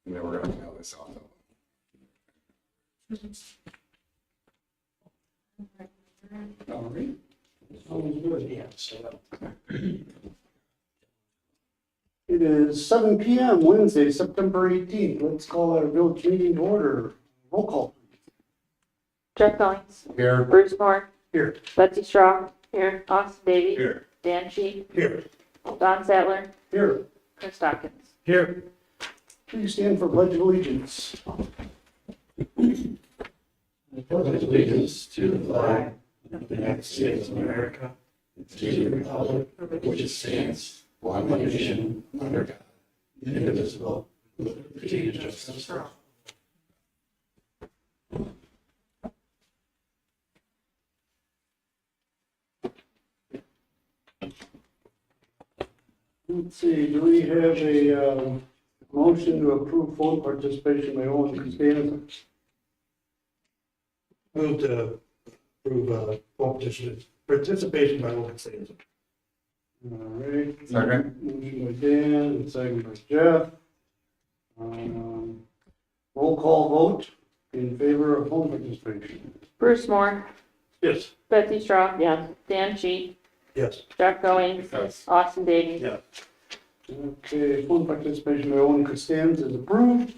And then we're gonna mail this out. All right. Sounds good. Yeah, so It is 7 PM Wednesday, September 18th. Let's call our village meeting to order. Roll call. Jeff Goings, Here. Bruce Moore, Here. Betsy Straw, here, Austin Davies, Here. Dan Sheik, Here. Don Sattler, Here. Chris Dawkins. Here. Please stand for pledge of allegiance. I pledge allegiance to the flag of the United States of America, and to the republic for which it stands, one nation, under God, indivisible, with liberty and justice for all. Let's see, do we have a motion to approve phone participation by Owen Costanza? Move to approve phone participation by Owen Costanza. All right. Second. Motion by Dan and second by Jeff. Roll call vote in favor of phone participation. Bruce Moore, Yes. Betsy Straw, yes, Dan Sheik, Yes. Jeff Goings, Yes. Austin Davies. Yeah. Okay, phone participation by Owen Costanza is approved.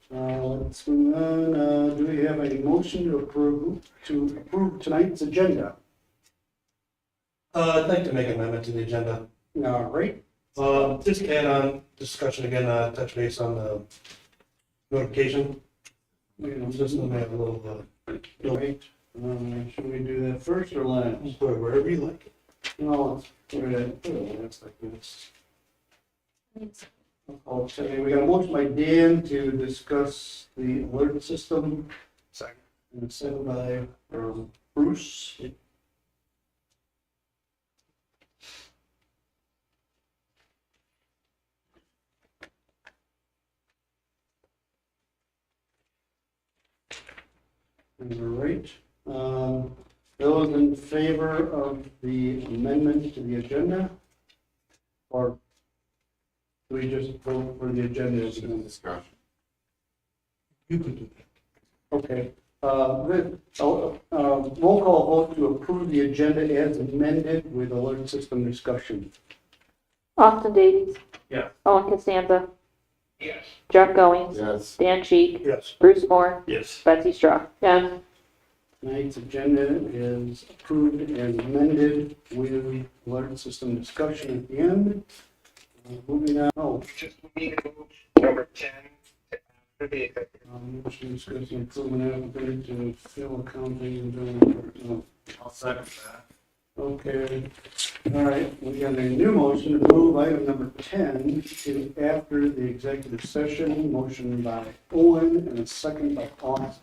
Let's move on. Do we have a motion to approve tonight's agenda? I'd like to make an amendment to the agenda. All right. Just add on discussion again, touch base on the notification. Just to have a little, Wait, should we do that first or last? wherever you like. No, let's put it last like this. Okay, we got a motion by Dan to discuss the alert system. Second. And second by Bruce. All right. Those in favor of the amendment to the agenda? Or do we just vote for the agenda as amended? Discussion. You can do that. Okay. Roll call vote to approve the agenda as amended with alert system discussion. Austin Davies. Yeah. Owen Costanza, Yes. Jeff Goings, Yes. Dan Sheik, Yes. Bruce Moore, Yes. Betsy Straw, yes, Tonight's agenda is approved and amended with alert system discussion at the end. Moving on, Just need to move number 10 to after the executive. motion discussing improvement applicant to fill accounting and doing. I'll second that. Okay, all right, we got a new motion to move item number 10 to after the executive session, motion by Owen and a second by Austin.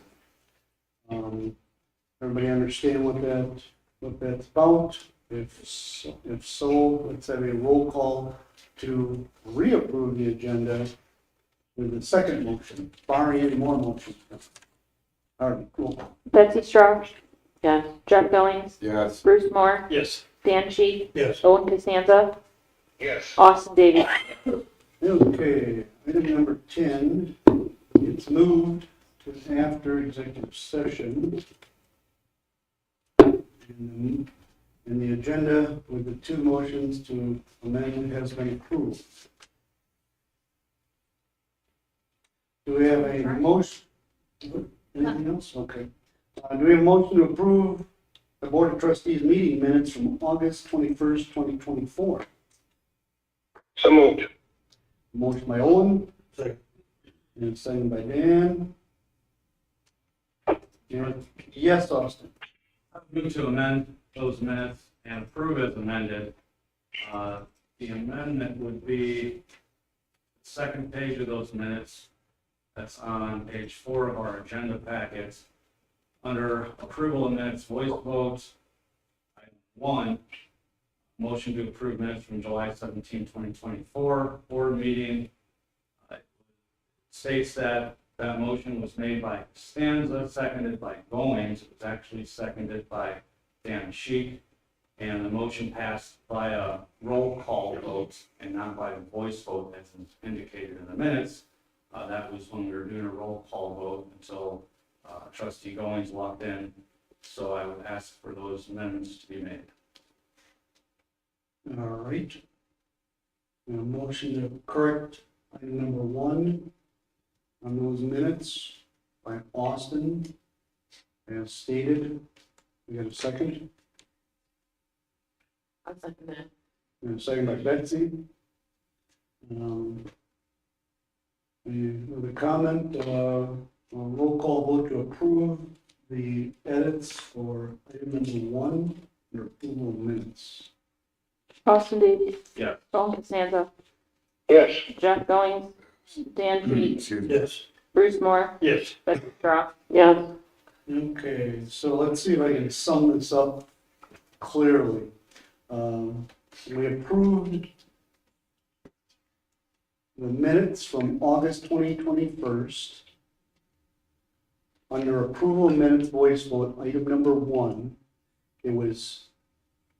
Everybody understand what that's about? If so, let's have a roll call to reapprove the agenda with the second motion, barring any more motions. All right, roll call. Betsy Straw, yes, Jeff Goings, Yes. Bruce Moore, Yes. Dan Sheik, Yes. Owen Costanza, Yes. Austin Davies. Okay, item number 10, it's moved to after executive session. And the agenda with the two motions to amend has been approved. Do we have a motion? Anything else? Okay. Do we have a motion to approve the Board of Trustees meeting minutes from August 21st, 2024? So moved. Motion by Owen. Second. And second by Dan. And yes, Austin. Move to amend those minutes and approve as amended. The amendment would be the second page of those minutes. That's on page 4 of our agenda packets. Under approval of minutes, voice votes, item 1, motion to approve minutes from July 17, 2024, board meeting. It states that that motion was made by Costanza, seconded by Goings. It was actually seconded by Dan Sheik, and the motion passed by a roll call vote and not by a voice vote as indicated in the minutes. That was when we were doing a roll call vote until trustee Goings walked in. So I would ask for those amendments to be made. All right. A motion to correct item number 1 on those minutes by Austin, as stated. We got a second? I'll second that. And a second by Betsy. With a comment, a roll call vote to approve the edits for item number 1 under approval of minutes. Austin Davies. Yeah. Paul Costanzo. Yes. Jeff Goings. Dan Sheets. Excuse me. Yes. Bruce Moore. Yes. Becky Strauss. Yes. Okay, so let's see if I can sum this up clearly. We approved the minutes from August 2021. Under approval of minutes voice vote, item number 1, it was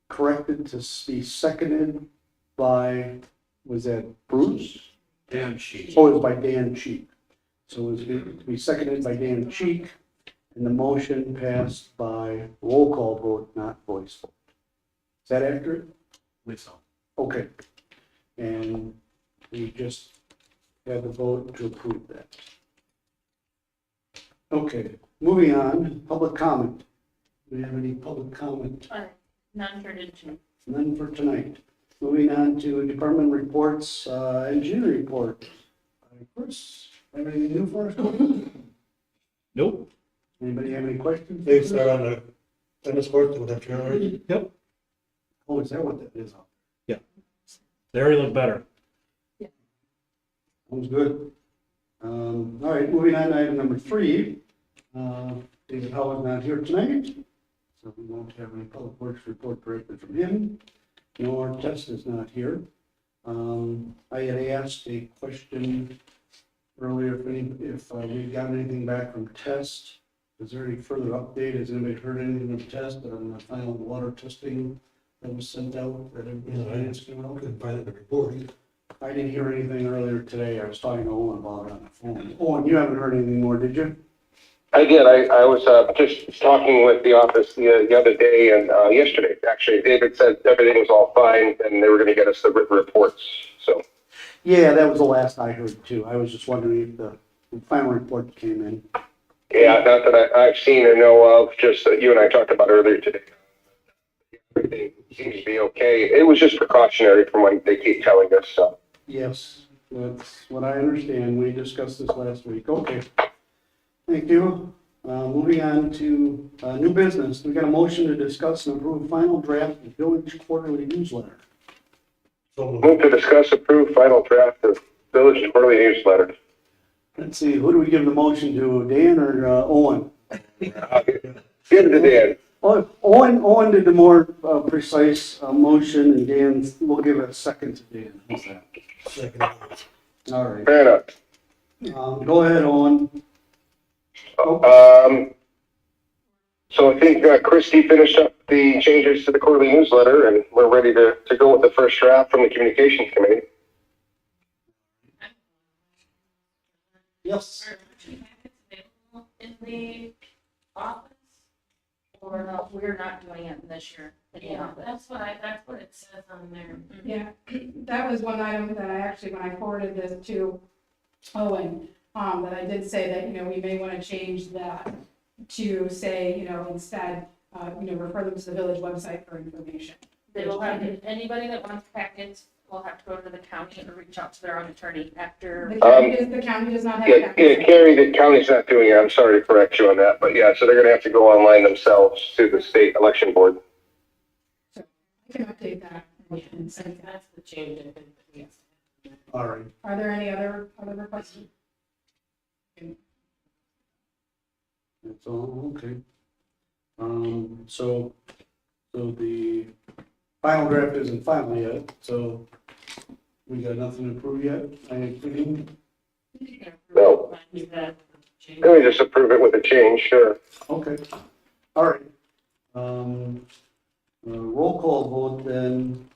corrected to be seconded by, was that Bruce? Dan Sheets. Oh, it was by Dan Cheek. So it was to be seconded by Dan Cheek, and the motion passed by roll call vote, not voice vote. Is that accurate? Please so. Okay. And we just had the vote to approve that. Okay, moving on, public comment. Do we have any public comment? None turned into. None for tonight. Moving on to department reports, engineer report. Chris, have anything new for us? Nope. Anybody have any questions? They start on the tennis court with that trailer. Yep. Oh, is that what that is? They already look better. Sounds good. All right, moving on to item number 3. David Howard's not here tonight, so we won't have any public works report directly from him, nor Tess is not here. I had asked a question earlier if we got anything back from Test. Is there any further update? Has anybody heard anything from Test on the final water testing that was sent out? That everybody's Couldn't find it in the report. I didn't hear anything earlier today. I was talking to Owen about it on the phone. Owen, you haven't heard anything more, did you? I did. I was just talking with the office the other day and yesterday, actually. David said everything was all fine and they were going to get us the written reports. So, Yeah, that was the last I heard too. I was just wondering if the final report came in. yeah, not that I've seen or know of, just that you and I talked about earlier today. Everything seems to be okay. It was just precautionary from what they keep telling us. So, Yes, that's what I understand. We discussed this last week. Okay. Thank you. Moving on to new business. We got a motion to discuss and approve final draft of village quarterly newsletter. So move to discuss approved final draft of village quarterly newsletter. Let's see, who do we give the motion to, Dan or Owen? Give it to Dan. Owen did the more precise motion, and Dan, we'll give it a second to Dan. How's that? second. All right. Fair enough. Go ahead, Owen. So I think Christie finished up the changes to the quarterly newsletter and we're ready to go with the first draft from the communications committee. Yes. Available in the office, or no, we're not doing it this year in the Yeah, office. that's what it says on there. Yeah, that was one item that I actually, when I forwarded this to Owen, that I did say that, we may want to change that to say, instead, refer them to the village website for information. They will have, anybody that wants packets will have to go to the county or reach out to their own attorney after. The county does not have. Yeah, Carrie, the county's not doing it. I'm sorry to correct you on that, but yeah, so they're gonna have to go online themselves to the state election board. I can update that. and send that. That's the change, I think. Yes. All right. Are there any other requests? That's all, okay. So the final draft isn't final yet, so we got nothing to approve yet, I think. No. Let me just approve it with a change, sure. Okay, all right. Roll call vote then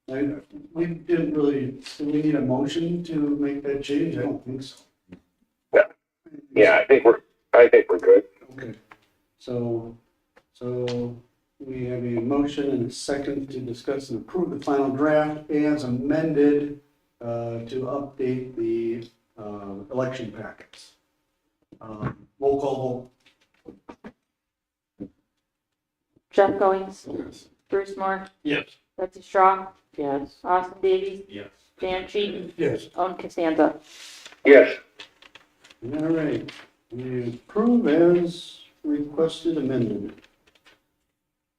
We didn't really, do we need a motion to make that change? I don't think so. Yeah, I think we're good. Okay, so we have a motion and a second to discuss and approve the final draft as amended to update the election packets. Roll call Jeff Goings, Yes. Bruce Moore, Yes. Betsy Straw, Yes. Austin Davies, Yes. Dan Sheet, Yes. Owen Costanza. Yes, vote. All right, we approve as requested amended.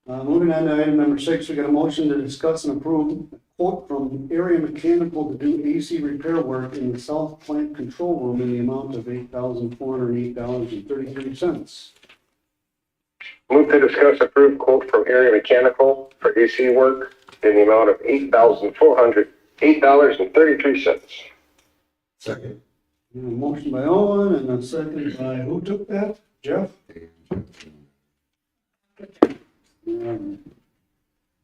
Moving on to item number 6, we got a motion to discuss and approve a quote from Area Mechanical to do AC repair work in the South Plant Control Room in the amount of $8,408.33. move to discuss approved quote from Area Mechanical for AC work in the amount of $8,408.33. Second. A motion by Owen and a second by, who took that? Jeff?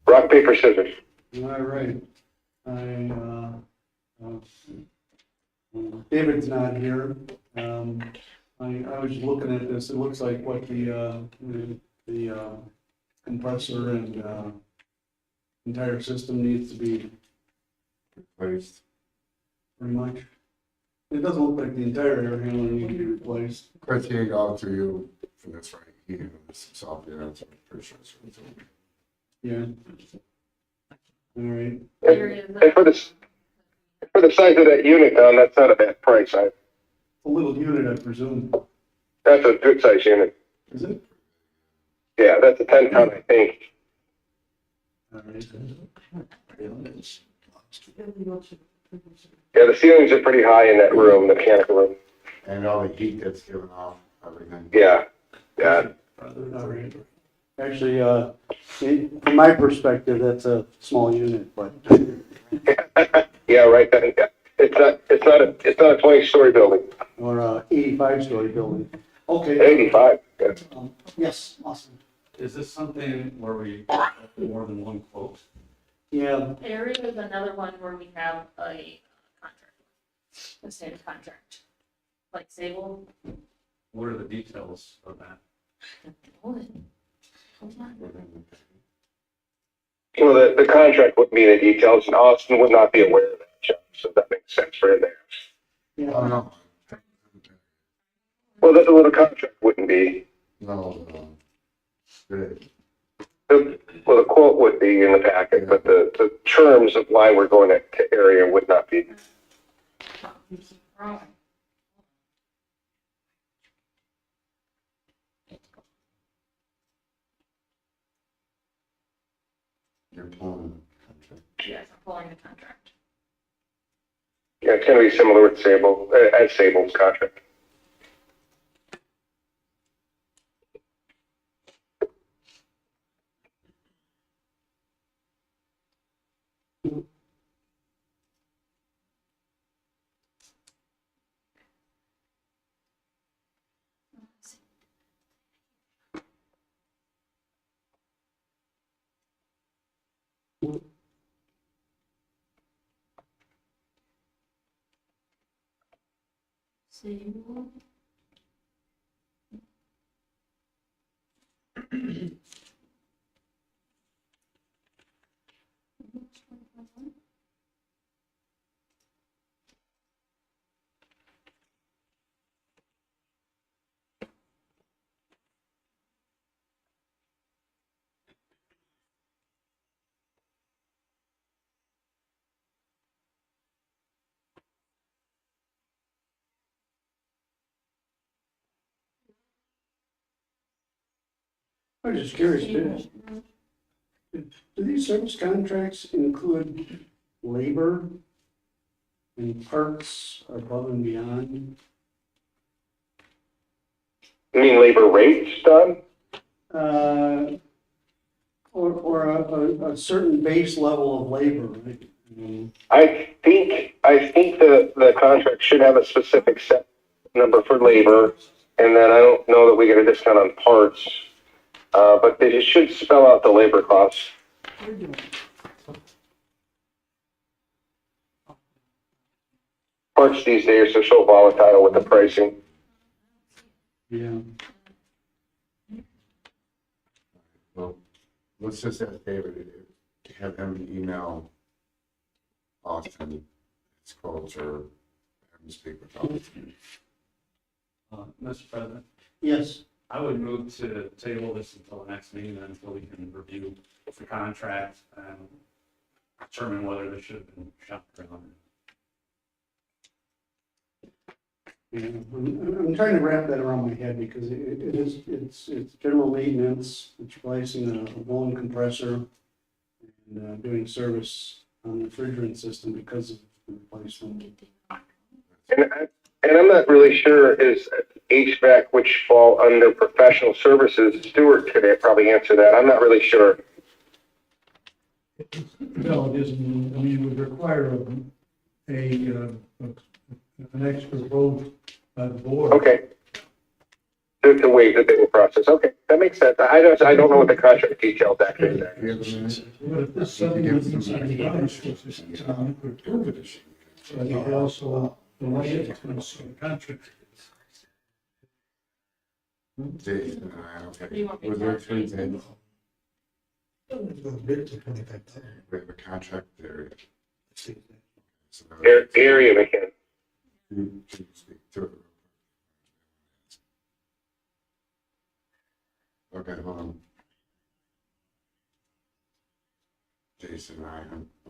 Rock, paper, scissors. All right. David's not here. I was looking at this, it looks like what the compressor and entire system needs to be Replaced. pretty much. It doesn't look like the entire air handler needs to be replaced. Criteria got to you for this, right? He handled this himself, yeah, that's pretty sure. Yeah. All right. And for the size of that unit, that's not a bad price. A little unit, I presume. That's a good size unit. Is it? Yeah, that's a 10 ton, I think. All right. Yeah, the ceilings are pretty high in that room, the mechanical room. And all the heat that's given off, everything. Yeah, yeah. All right. Actually, from my perspective, that's a small unit, but Yeah, right. It's not a 20-story building. or a 85-story building. Okay. 85. Yeah. Yes, awesome. Is this something where we have more than one quote? Yeah, Area is another one where we have a contract, a standard contract, like Sable. What are the details of that? Hold on. Well, the contract wouldn't be in the details, and Austin would not be aware of that, John, so that makes sense for him there. Oh, no. Well, the contract wouldn't be. No, Well, the quote would be in the packet, but the terms of why we're going to area would not be. Wrong. you're pulling. Yes, I'm pulling the contract. Yeah, it's going to be similar with Sable, as Sable's contract. Sable. I was just curious, do these service contracts include labor and parts above and beyond? You mean labor rates, Don? Or a certain base level of labor, right? I think the contract should have a specific set number for labor, and then I don't know that we get a discount on parts, but it should spell out the labor costs. Parts these days are so volatile with the pricing. Yeah. Well, let's just ask David, have him email Austin, his quotes, or have him speak with Austin. Mr. President, Yes. I would move to table this until the next meeting, until we can review the contract and determine whether there should have been shop around. Yeah, I'm trying to wrap that around my head because it's general maintenance, it's replacing a blown compressor and doing service on the refrigerant system because of the replacement. And I'm not really sure is HVAC, which fall under professional services. Stuart could probably answer that. I'm not really sure. No, it isn't. I mean, it would require an extra vote by the board. Okay. The way that they will process. Okay, that makes sense. I don't know what the contract details actually are. Do you have a minute? But if this settlement is in the contract, you could prove it. So you could also delay it to the contract. Jason, okay. Do you want me Was to- there three things? Bid to 25,000. We have a contract there. So Area mechanic. you can speak to it. Okay, hold on. Jason,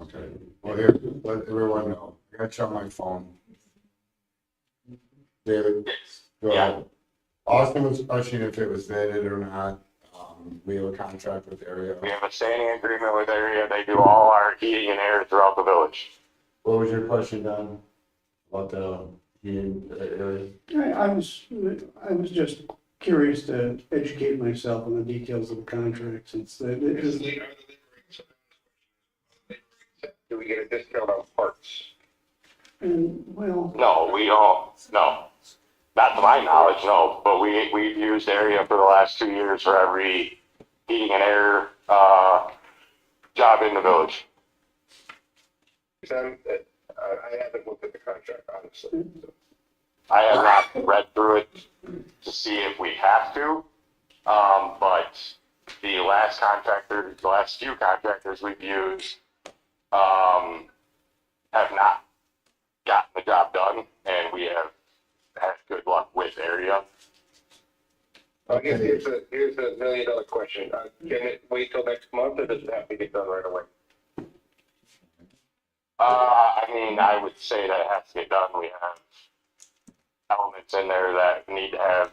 okay. Well, here, let everyone know. I got you on my phone. David? Go ahead. Austin was questioning if it was vetted or not. We have a contract with Area. We have a standing agreement with Area. They do all our heating and air throughout the village. What was your question, Don? About the heating area? I was just curious to educate myself on the details of the contract since it is. Do we get a discount on parts? And, well, No, we don't, no. Not to my knowledge, no, but we've used Area for the last 2 years for every heating and air, job in the village. I haven't looked at the contract, honestly. I have not read through it to see if we have to, but the last few contractors we've used, have not gotten the job done, and we have had good luck with Area. I guess here's a $1 million question. Can it wait till next month, or does it have to get done right away? I mean, I would say that it has to get done. We have elements in there that need to have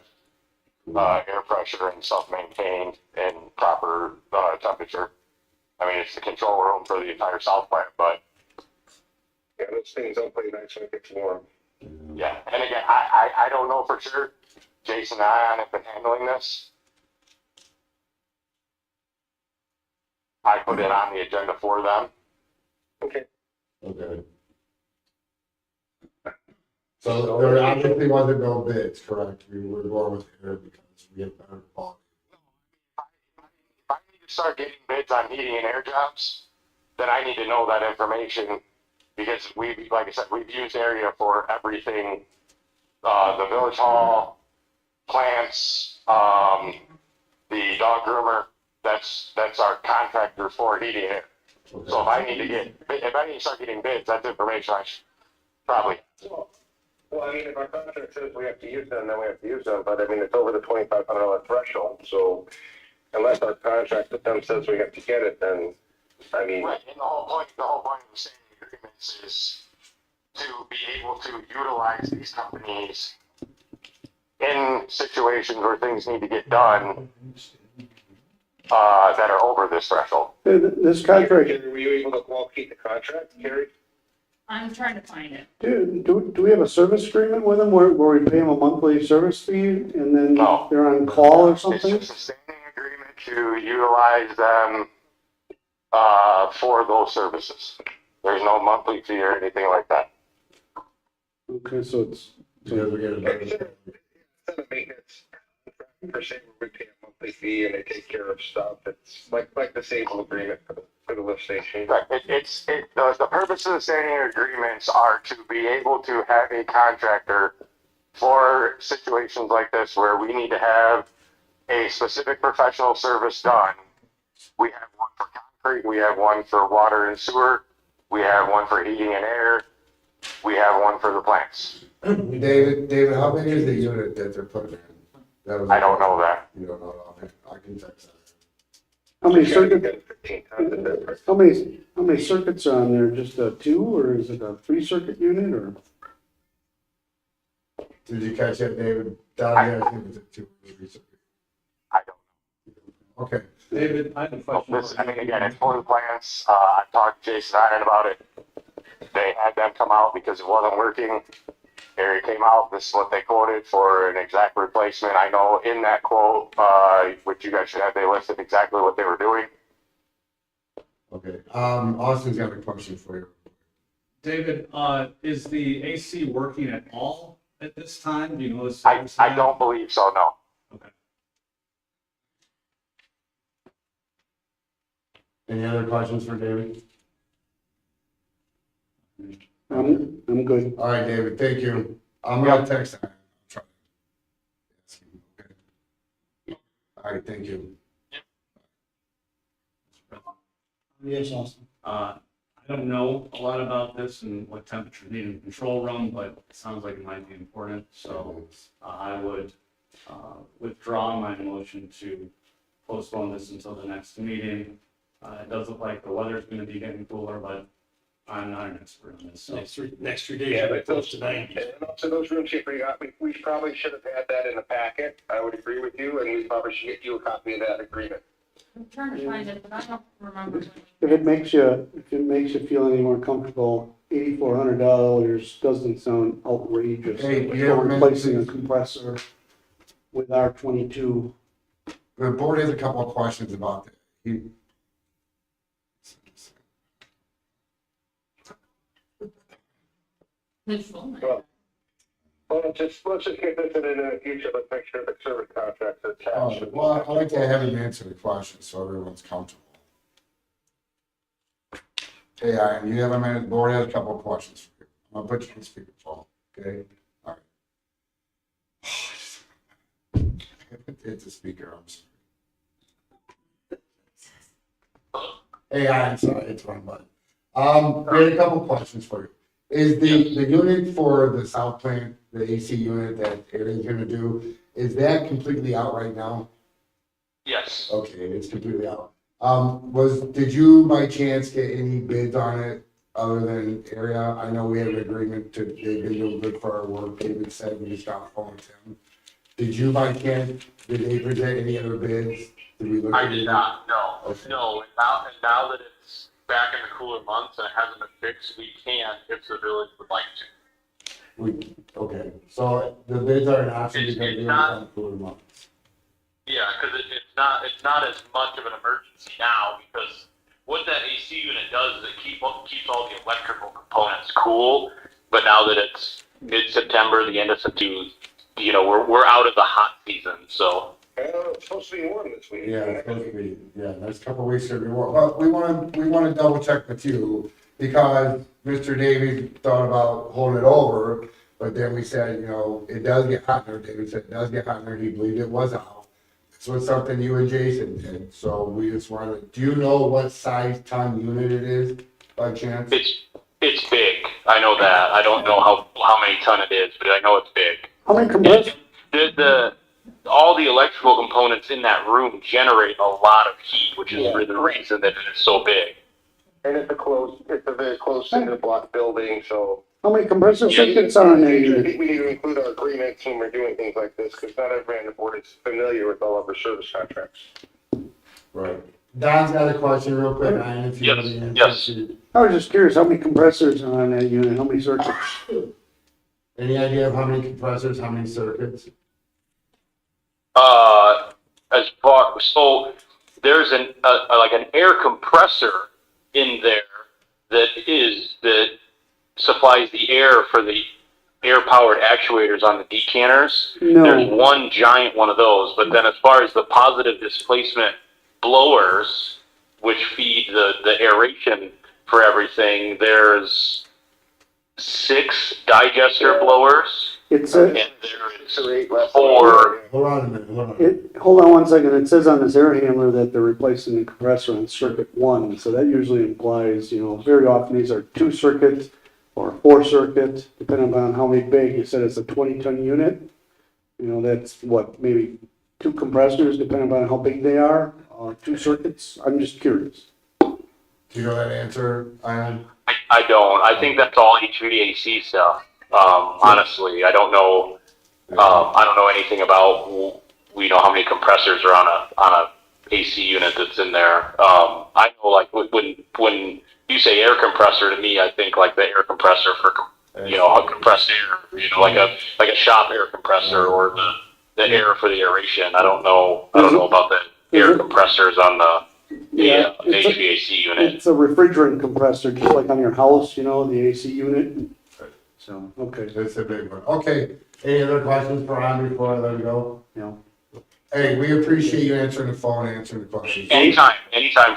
air pressure and stuff maintained and proper temperature. I mean, it's the control room for the entire south plant, but yeah, those things don't play nice when it gets warm. Yeah, and again, I don't know for sure. Jason and I have been handling this. I put it on the agenda for them. Okay. Okay. So there obviously wasn't no bids, correct? We were going with Area because we have better quality. If I need to start getting bids on heating and air jobs, then I need to know that information because like I said, we've used Area for everything, the village hall, plants, the dog groomer, that's our contractor for heating and air. Okay. So if I need to start getting bids, that's information I should probably. Well, I mean, if our contract says we have to use them, then we have to use them, but I mean, it's over the $2,500 threshold, so unless our contract with them says we have to get it, then, I mean. Right, and the whole point of the standing agreements is to be able to utilize these companies in situations where things need to get done, that are over this threshold. this contract, Were you able to keep the contract, Gary? I'm trying to find it. do we have a service agreement with them where we pay them a monthly service fee and then No. they're on call or It's something? just a standing agreement to utilize them, for those services. There's no monthly fee or anything like that. Okay, so it's, Because we get a better. Instead of maintenance, per se, we pay a monthly fee and they take care of stuff. It's like the same agreement for for the lift station. Right, the purpose of the standing agreements are to be able to have a contractor for situations like this where we need to have a specific professional service done. We have one for concrete, we have one for water and sewer, we have one for heating and air, we have one for the plants. David, how big is the unit that they're putting in? That was- I don't know that. You don't know, okay, I can text that. How many circuits, how many circuits are on there? Just a 2, or is it a 3-circuit unit, or? Did you catch that, David? Down there, I think it's a 2 or 3 circuit. I don't know. Okay. David, I have a question. Again, it's for the plants. I talked to Jason Ryan about it. They had them come out because it wasn't working. Area came out, this is what they quoted for an exact replacement. I know in that quote, which you guys should have, they listed exactly what they were doing. Okay, Austin's got a question for you. David, is the AC working at all at this time? Do you know the I status of that? don't believe so, no. Okay. Any other questions for David? I'm good. All right, David, thank you. I'm gonna text that. Try to ask him, okay? All right, thank you. Yes, Austin. I don't know a lot about this and what temperature needed in the control room, but it sounds like it might be important. So I would withdraw my motion to postpone this until the next meeting. It does look like the weather's going to be getting cooler, but I'm not an expert on this. So. Next 3 days, but close to 90. And also those room shape we probably should have had that in the packet. I would agree with you, and we probably should get you a copy of that agreement. I'm trying to find it, but I don't remember. If it makes you feel any more comfortable, $8,400 doesn't sound outrageous. Hey, For you ever replacing a mentioned- compressor with R22. The board has a couple of questions about that. His full name. Well, let's just get this in the future, let's make sure the service contract's attached. Well, I'd like to have him answer the question so everyone's comfortable. Hey, Ian, you have a minute, the board has a couple of questions for you. I'm gonna put you on speakerphone, okay? All right. It's a speaker, I'm sorry. Hey, Ian, sorry, it's wrong button. We had a couple of questions for you. Is the unit for the south plant, the AC unit that Aaron's gonna do, is that completely out right now? Yes. Okay, it's completely out. Did you by chance get any bids on it other than area? I know we have an agreement to, they've been doing good for our work. David said we just got a phone with him. Did you by chance, did they present any other bids? Did we look at I did any? not, no. Okay. No, and now that it's back in the cooler months and it hasn't been fixed, we can if the village would like to. Okay, so the bids are an option It's- because it's they're not- in cooler months. Yeah, because it's not as much of an emergency now, because what that AC unit does is it keeps all the electrical components cool. But now that it's mid-September, the end of September, we're out of the hot season, so. It's supposed to be warm this week. Yeah, it's supposed to be, next couple of weeks should be warm. But we wanna double check with you because Mr. Davies thought about holding it over, but then we said, it does get hot there. David said it does get hot there. He believed it was out. So it's something you and Jason did. So we just wanted, do you know what size ton unit it is by chance? It's big. I know that. I don't know how many ton it is, but I know it's big. How many compressors? All the electrical components in that room generate a lot of heat, which is the reason that it's so big. And it's a very close single block building, so. How many compressor circuits are on there? I think we need to include our agreements when we're doing things like this, because not everybody on the board is familiar with all of our service contracts. Right. Don's got a question real quick, Ryan, if you have the answer. Yes. I was just curious, how many compressors are on that unit? How many circuits? Any idea of how many compressors, how many circuits? So there's an air compressor in there that supplies the air for the air-powered actuators on the decanters. No. There's one giant one of those, but then as far as the positive displacement blowers, which feed the aeration for everything, there's 6 digester blowers, It's and a, there's 4. Hold on a minute, hold on. hold on one second, it says on this air handler that they're replacing the compressor on circuit 1, so that usually implies, very often these are 2 circuit or 4 circuit, depending on how big, you said it's a 20-ton unit. That's what, maybe 2 compressors, depending on how big they are, 2 circuits, I'm just curious. Do you know that answer, Ian? I don't. I think that's all HVAC stuff. Honestly, I don't know. I don't know anything about how many compressors are on a AC unit that's in there. I know like when you say air compressor to me, I think like the air compressor for compressed air. Like a shop air compressor or the air for the aeration. I don't know about the air compressors on the HVAC unit. It's a refrigerant compressor, just like on your house, the AC unit. So, okay. That's a big one. Okay, any other questions for Ron before I let him go? No. Hey, we appreciate you answering the phone, answering the questions. Anytime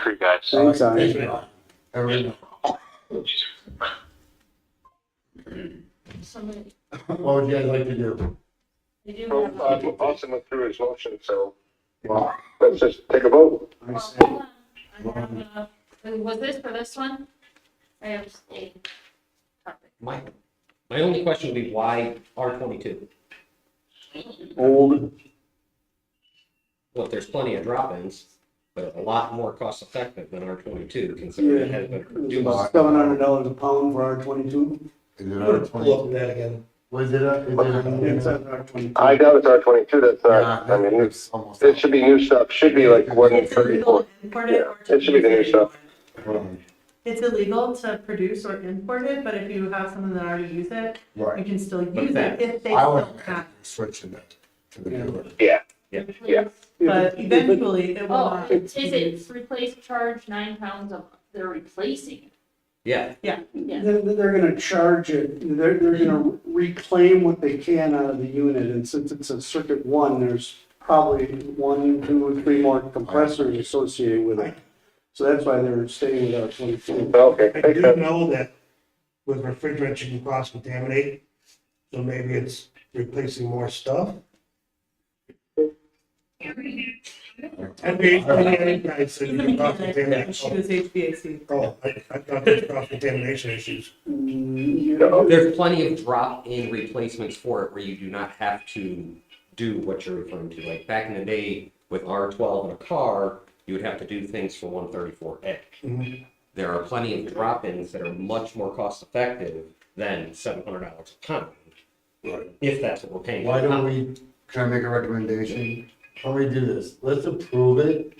for you guys. Thanks, All right, Ian. thank you, Ron. Have a good Somebody, night. What would you guys like to do? they do So, have. Austin went through his motion, so Well, let's just take a vote. I Well, say, hold on. I have, was this for this one? I have a topic. My only question would be why R22? old, Well, if there's plenty of drop-ins, but a lot more cost effective than R22 considering it has been it's produced. about $700 a pound for R22. is it I'm our gonna pull 20? up that again. Was it a? It's at R22. I doubt it's R22. That's Yeah, not. I mean, it's almost. it should be new stuff. Should be like It's 134. illegal to import it or to It should be the new use it stuff. anymore. It's illegal to produce or import it, but if you have someone that already use it, you Right. can still But use that- it if they I would don't have. switching it to the newer. Yeah. But eventually it will Oh, not. is it replace charge 9 pounds of, they're replacing it? Yeah, Yeah. They're gonna charge it, they're gonna reclaim what they can out of the unit, and since it's a circuit 1, there's probably 1, 2, 3 more compressors associated with it. So that's why they're staying with R22. Okay. I Makes do sense. know that with refrigerants, you can cross-contaminate, so maybe it's replacing more stuff. And the guy said She's you a can mechanic, cross-contaminate. she was HVAC. Oh, I thought there was cross-contamination issues. there's plenty of drop-in replacements for it where you do not have to do what you're referring to. Like back in the day with R12 in a car, you would have to do things for 134A. Mhm. There are plenty of drop-ins that are much more cost-effective than $700 a pound, Right. if that's what we're paying. Why don't we, can I make a recommendation? How do we do this? Let's approve it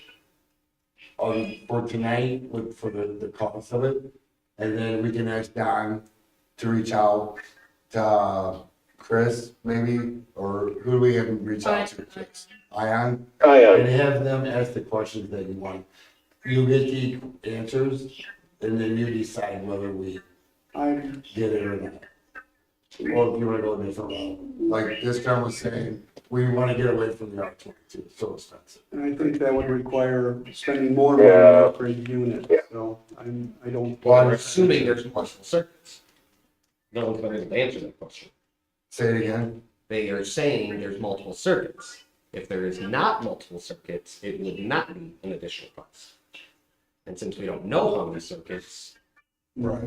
for tonight for the cost of it. And then we can ask Don to reach out to Chris maybe, or who do we have him reach out to? Ion? And have them ask the questions that you want. You get the answers and then you decide whether we I'm, get it or not. Or if you wanna go a different route. Like this guy was saying, we wanna get away from the R22, it's so expensive. and I think that would require spending more Yeah. money for a unit, so I don't. Well, I'm assuming there's multiple circuits. No one's been able to answer that question. Say it again. They are saying there's multiple circuits. If there is not multiple circuits, it would not be an additional cost. And since we don't know how many circuits, Right.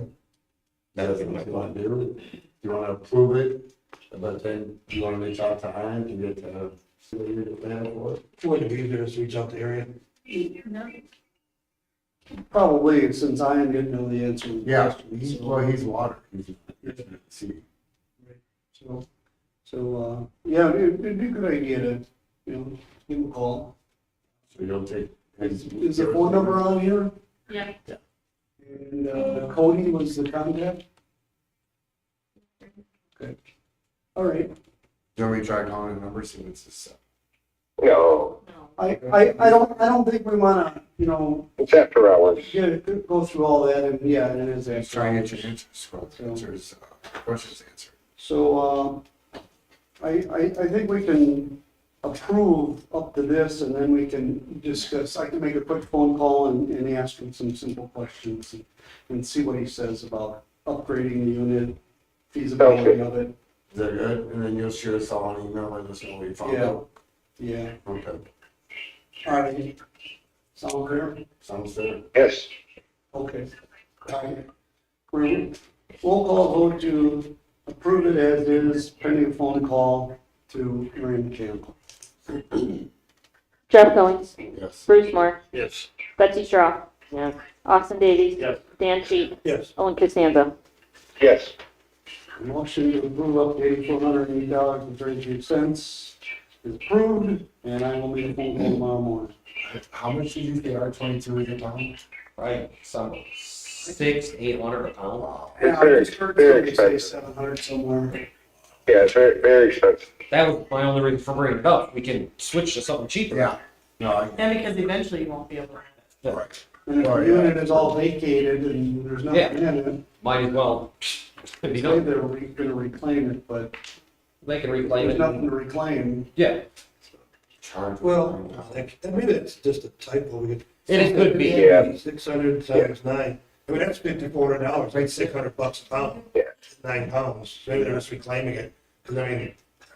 that That's doesn't what you matter. wanna do. You wanna approve it, but then you wanna reach out to Ion to get the, see the plan for it? Would it be easier to reach out to area? No. Probably, since I didn't know the answer to the Yeah, question, he's, so- well, he's water. He's, see. So, yeah, it'd be a good idea to, give him a call. So you'll take. Is the phone number on here? Yeah. And Cody was the contact? Okay. All right. Do you want me to try calling the number, see if it's just, No, No. I don't think we wanna, it's after hours. go through all that, and yeah, it is just after. try and get your answers, questions answered. So, I think we can approve up to this, and then we can discuss, I can make a quick phone call and ask him some simple questions and see what he says about upgrading the unit, feasibility of it. Is that good? And then you'll shoot us all an email and just know we found Yeah. out. Yeah. Okay, All right. Sound clear? sounds good. Yes. Okay. All right. We'll call vote to approve it as is, pending a phone call to Rand Campbell. Jeff Goins, Yes. Bruce Moore, Yes. Betsy Straw, Yes. Austin Davies. Yes. Dan Sheet, Yes. Owen Costanza. Yes. Motion to approve up to $8,408.33 is approved, and I will make a phone call tomorrow morning. How much did you say R22 is a pound? Right, some 600-800 a pound. It's Yeah, very- I just heard very somebody say expensive. 700 somewhere. Yeah, it's very, very expensive. That was my only reason for bringing it up. We can switch to something cheaper. Yeah. No, I, And because eventually you won't be able to rent it. right. And if Oh, the yeah. unit is all vacated and there's nothing in it, Might as well be they say done. they're gonna reclaim it, but They can reclaim there's it. nothing to reclaim. Yeah, Charge. Well, maybe it's just a typo. We could. it could be. Yeah. 600 times 9. I mean, that's $5,400, right? $600 a pound. Yeah. 9 pounds. Maybe they're just reclaiming it. Because I mean,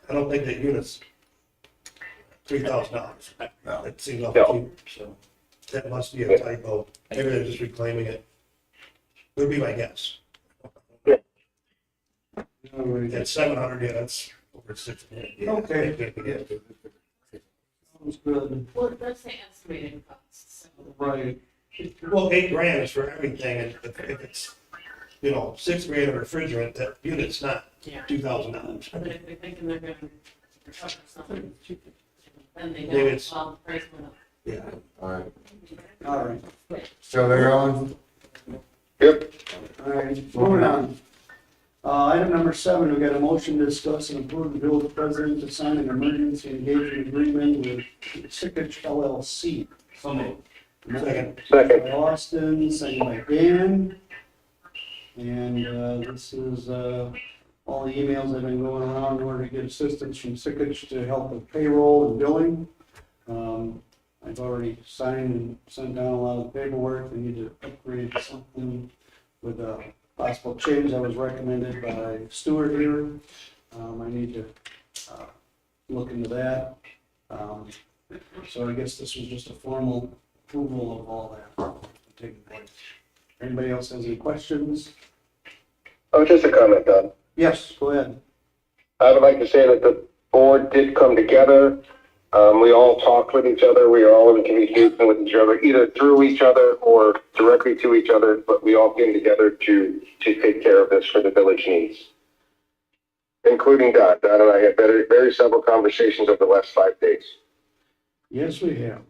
I don't think that unit's $3,000. No. That seems awful No. cheap, so that must be a typo. Maybe they're just reclaiming it. Would be my guess. All right. At 700, yeah, that's over 600. Yeah. Okay. Yeah. Sounds good. Well, it does say estimated costs, so. Right. Well, $8,000 is for everything, and if it's, you know, $6,000 of refrigerant, that unit's not Yeah. $2,000. But if they're thinking they're gonna recover something, then they Maybe know, it's- the price went up. Yeah. All right. All right. So they're on. Yep. All right, moving on. Item number 7, we got a motion to discuss and approve the village president to sign an emergency engagement agreement with Sikich LLC. So moved. Second. Second. By Austin, second by Dan. And this is all the emails that have been going around in order to get assistance from Sikich to help with payroll and billing. I've already signed and sent down a lot of the paperwork. We need to upgrade something with a possible change that was recommended by Stuart here. I need to look into that. So I guess this was just a formal approval of all that taking place. Anybody else has any questions? Oh, just a comment, Don. Yes, go ahead. I would like to say that the board did come together. We all talked with each other. We are all in communication with each other, either through each other or directly to each other, but we all came together to take care of this for the village needs. Including Don. Don and I had very several conversations over the last 5 days. Yes, we have.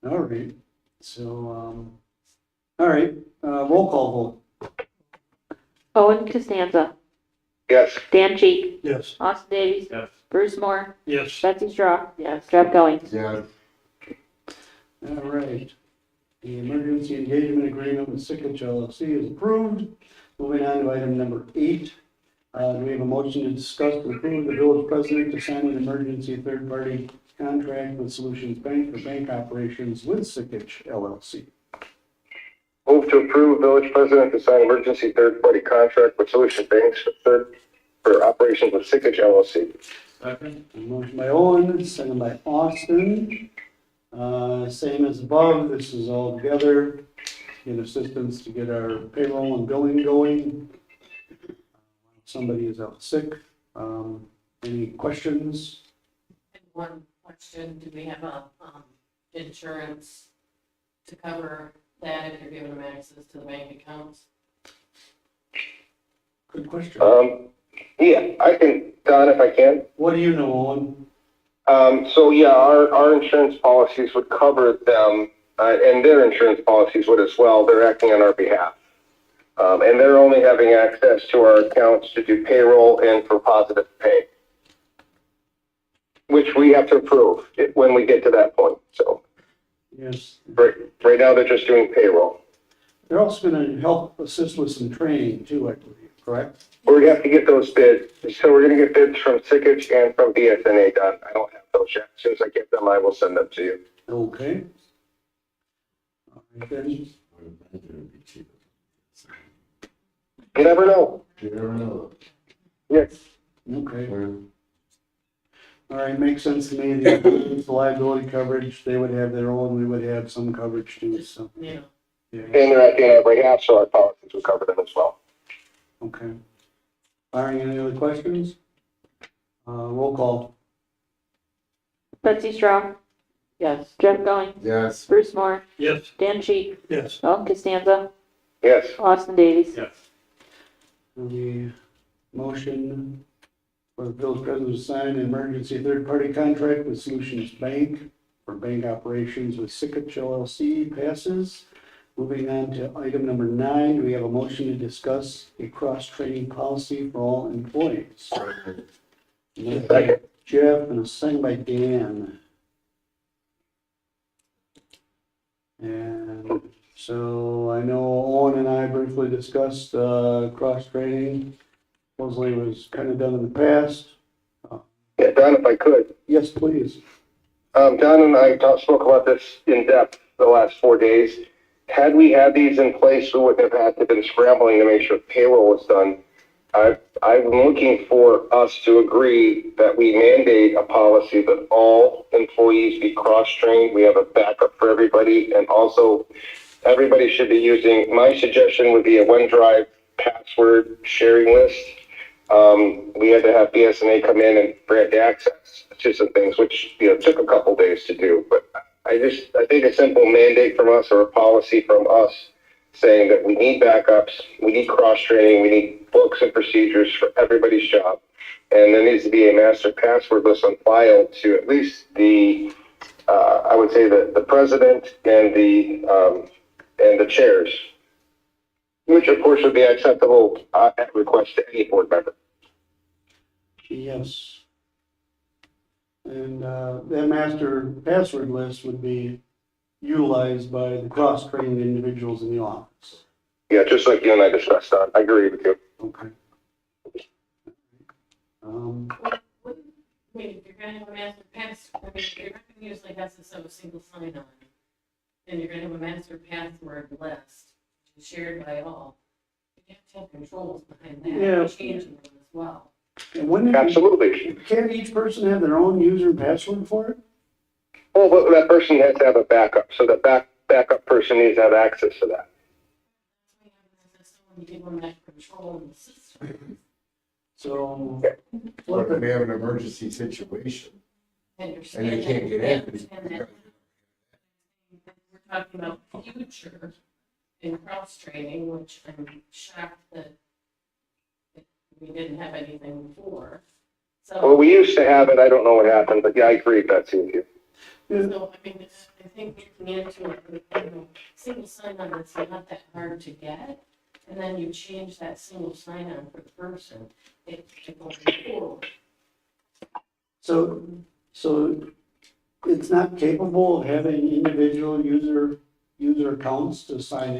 All right, so, all right, roll call vote. Owen Costanza, Yes. Dan Sheet, Yes. Austin Davies, Yes. Bruce Moore, Yes. Betsy Straw, Jeff Goins. Yeah. All right. The emergency engagement agreement with Sikich LLC is approved. Moving on to item number 8. Do we have a motion to discuss and approve the village president to sign an emergency third-party contract with Solutions Bank for bank operations with Sikich LLC? Move to approve village president to sign emergency third-party contract with Solution Banks for operations with Sikich LLC. Second? A motion by Owen, second by Austin. Same as above, this is all together, get assistance to get our payroll and billing going. Somebody is out sick. Any questions? And one question, do we have a, insurance to cover that if you're giving them access to the bank accounts? Good question. Yeah, I can, Don, if I can. What do you know, Owen? So yeah, our insurance policies would cover them, and their insurance policies would as well. They're acting on our behalf. And they're only having access to our accounts to do payroll and for positive pay, which we have to approve when we get to that point. So Yes. right now they're just doing payroll. They're also going to help assist with some training too, I believe, correct? We have to get those bids. So we're going to get bids from Sikich and from BSNA, Don. I don't have those yet. As soon as I get them, I will send them to you. Okay. All right, then. You never know. You never know. Yes. Okay. All right, makes sense to me. The liability coverage, they would have their own, we would have some coverage too, so. You know, Yeah, And they're acting on our behalf, so our policies will cover them as well. okay. Barring any other questions? Roll call. Betsy Strong. yes, Jeff Going. Yes. Bruce Moore. Yes. Dan Sheik. Yes. Owen Costanza. Yes. Austin Davies. Yes. The motion for the village president to sign an emergency third-party contract with Solutions Bank for bank operations with Sikich LLC passes. Moving on to item number 9, do we have a motion to discuss a cross-training policy for all employees? Motion by Jeff and a second by Dan. And so I know Owen and I briefly discussed cross-training. Supposedly was kind of done in the past. Yeah, Don, if I could. Yes, please. Don and I spoke about this in depth the last 4 days. Had we had these in place, we wouldn't have had to been scrambling to make sure payroll was done. I'm looking for us to agree that we mandate a policy that all employees be cross-trained. We have a backup for everybody, and also everybody should be using, my suggestion would be a OneDrive password sharing list. We had to have BSNA come in and grant access to some things, which, took a couple days to do, but I think a simple mandate from us or a policy from us saying that we need backups, we need cross-training, we need books and procedures for everybody's job. And there needs to be a master password list on file to at least I would say the president and the chairs, which of course would be acceptable at request to any board member. Yes. And that master password list would be utilized by the cross-trained individuals in the office. Yeah, just like you and I discussed, Don. I agree with you. Okay. I mean, if you're gonna have a master pass, I mean, if you're not gonna usually have to have a single sign-on, and you're gonna have a master password list shared by all, you have to have controls behind that, Yeah. changing them as well. And wouldn't it Absolutely. can't each person have their own user and password for it? Oh, but that person has to have a backup, so the backup person needs to have access to that. You give them that control in the system, So, What if we have an emergency situation and you're. and they can't get in? understand that. We're talking about future in cross-training, which I'm shocked that we didn't have anything before. Well, So, we used to have it. I don't know what happened, but yeah, I agree, Betsy, with you. so, I mean, I think looking into it, single sign-on, it's not that hard to get. And then you change that single sign-on for the person, it goes forward. so it's not capable of having individual user accounts to sign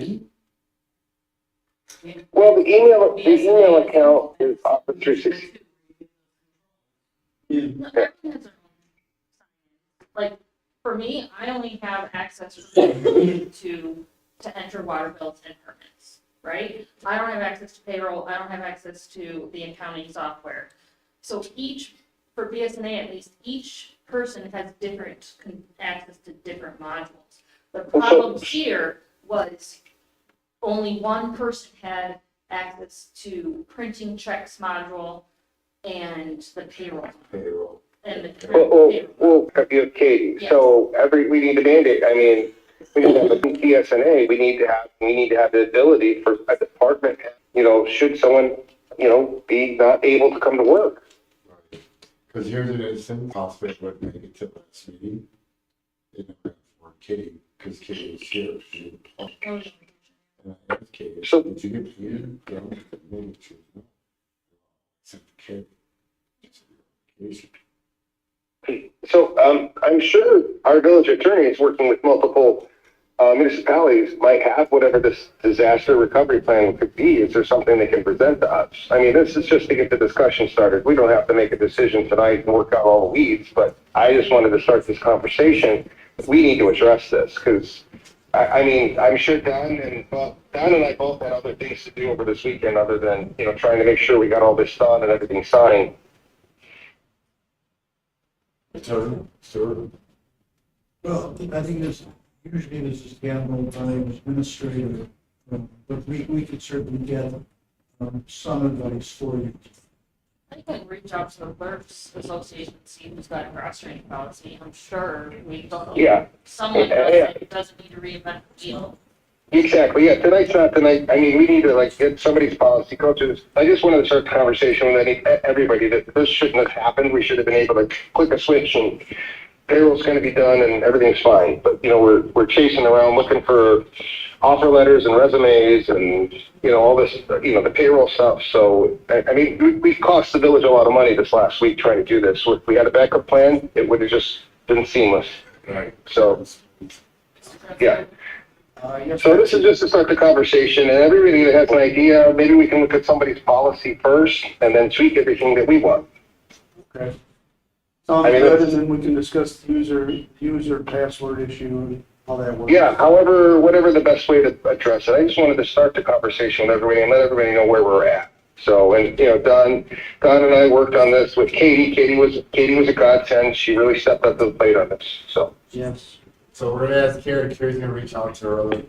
in? Well, the email account is Office 360. Yeah. Like, for me, I only have access to enter water bills and permits, right? I don't have access to payroll, I don't have access to the accounting software. So for BSNA at least, each person has different access to different modules. The problem here was only one person had access to printing checks module and the payroll. And the payroll. Katie, so we need to mandate, I mean, we need to have a PSNA, we need to have the ability for a department, should someone, be not able to come to work. Because here's an instance, hospital would make it to last meeting. They never have for Kitty, because Kitty was here. She didn't talk. And I asked Kitty, did you get paid? Yeah, maybe she was no. Except for Kitty. So I'm sure our village attorney is working with multiple municipalities might have whatever this disaster recovery plan could be. Is there something they can present to us? I mean, this is just to get the discussion started. We don't have to make a decision tonight and work out all the weeds, but I just wanted to start this conversation. We need to address this because, I mean, I'm sure Don and I both had other things to do over this weekend other than, trying to make sure we got all this done and everything signed. Sure. Well, I think usually this is handled by administrator, but we could certainly get some advice for you. I think we can reach out to the Clerks Association, see who's got a cross-training policy. I'm sure we don't. Yeah. Someone doesn't need to reinvent the wheel. Exactly. Yeah. Tonight's not tonight. I mean, we need to get somebody's policy coaches. I just wanted to start the conversation with everybody that this shouldn't have happened. We should have been able to click a switch and payroll's going to be done and everything's fine. But, we're chasing around looking for offer letters and resumes and, all this, the payroll stuff. So, I mean, we've cost the village a lot of money this last week trying to do this. If we had a backup plan, it would have just been seamless. Right. So, yeah. Yes, So this is just to start the conversation, and everybody that has an idea, maybe we can look at somebody's policy first and then tweak everything that we want. Okay. Sounds good, and then we can discuss the user password issue and how that works. Yeah, whatever the best way to address it. I just wanted to start the conversation with everybody and let everybody know where we're at. So, and Don and I worked on this with Katie. Katie was a godsend. She really stepped up to the plate on this. So. Yes. So we're gonna ask Carrie. Carrie's gonna reach out to her other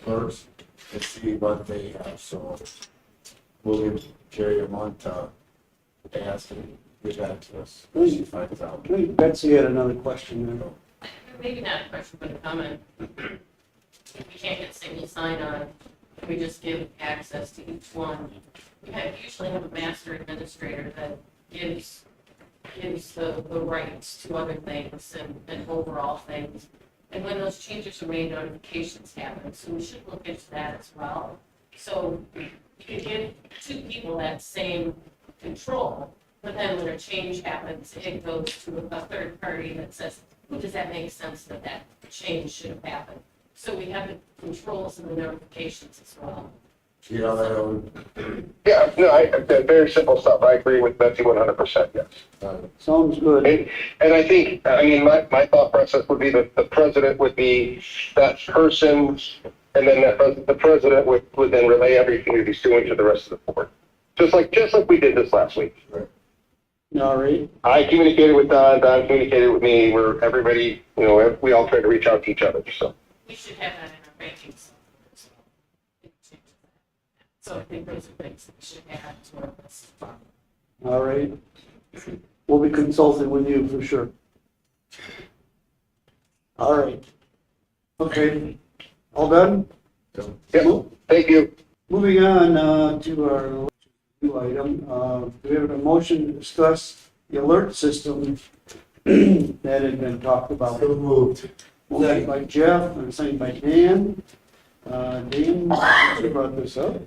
clerks and see what they have. So we'll give Carrie a month to ask and get back to us when she finds out. I think Betsy had another question there. Maybe not a question, but a comment. If we can't get single sign-on, we just give access to each one. We usually have a master administrator that gives the rights to other things and overall things. And when those changes are made, notifications happen, so we should look into that as well. So you can give two people that same control, but then when a change happens, it goes to a third party that says, does that make sense that change should have happened? So we have the controls and the notifications as well. Yeah, Yeah, no, very simple stuff. I agree with Betsy 100%, yes. Sounds good. And I think, my thought process would be that the president would be that person, and then the president would then relay everything that he's doing to the rest of the board. Just like we did this last week. Right. All right. I communicated with Don communicated with me, where everybody, we all try to reach out to each other, so. We should have that in our rankings. So I think those are things that we should add to our list. All right. We'll be consulting with you for sure. All right. Okay. All done? Yeah, thank you. Moving on to our new item. Do we have a motion to discuss the alert system that had been talked about? So moved. Motion by Jeff and second by Dan. Dan, you brought this up.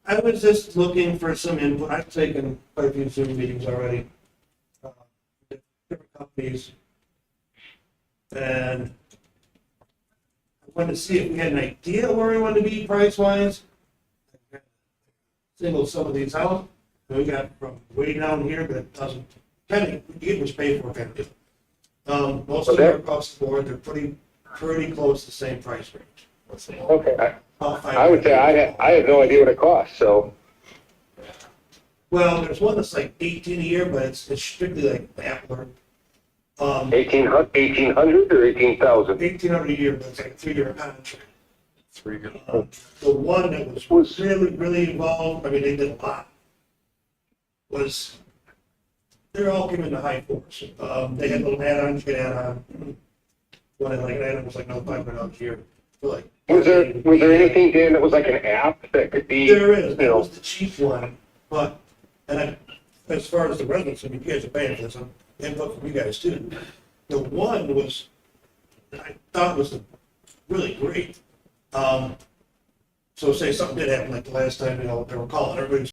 I was just looking for some input. I've taken quite a few Zoom meetings already. Different companies. And I wanted to see if we had an idea where we wanted to be price-wise. Single some of these out. We got from way down here, but it doesn't, kind of, you just pay for it kind of deal. Most of them are across the board. They're pretty close to the same price range. Okay. I would say I have no idea what it costs, so. Well, there's one that's like 18 a year, but it's strictly like Appler. 1,800 or 18,000? 1,800 a year, but it's like a 3-year contract. 3 years. The one that was really involved, I mean, they did a lot, they're all given the high force. They had little add-ons, you could add on. One had like an add-on was like another $500 a year. Like, was there anything, Dan, that was like an app that could be? There is. That was the cheap one, but as far as the residents, I mean, you guys are paying for this. I'm input from you guys too. The one was, I thought was really great. So say something did happen like the last time, they were calling, everybody was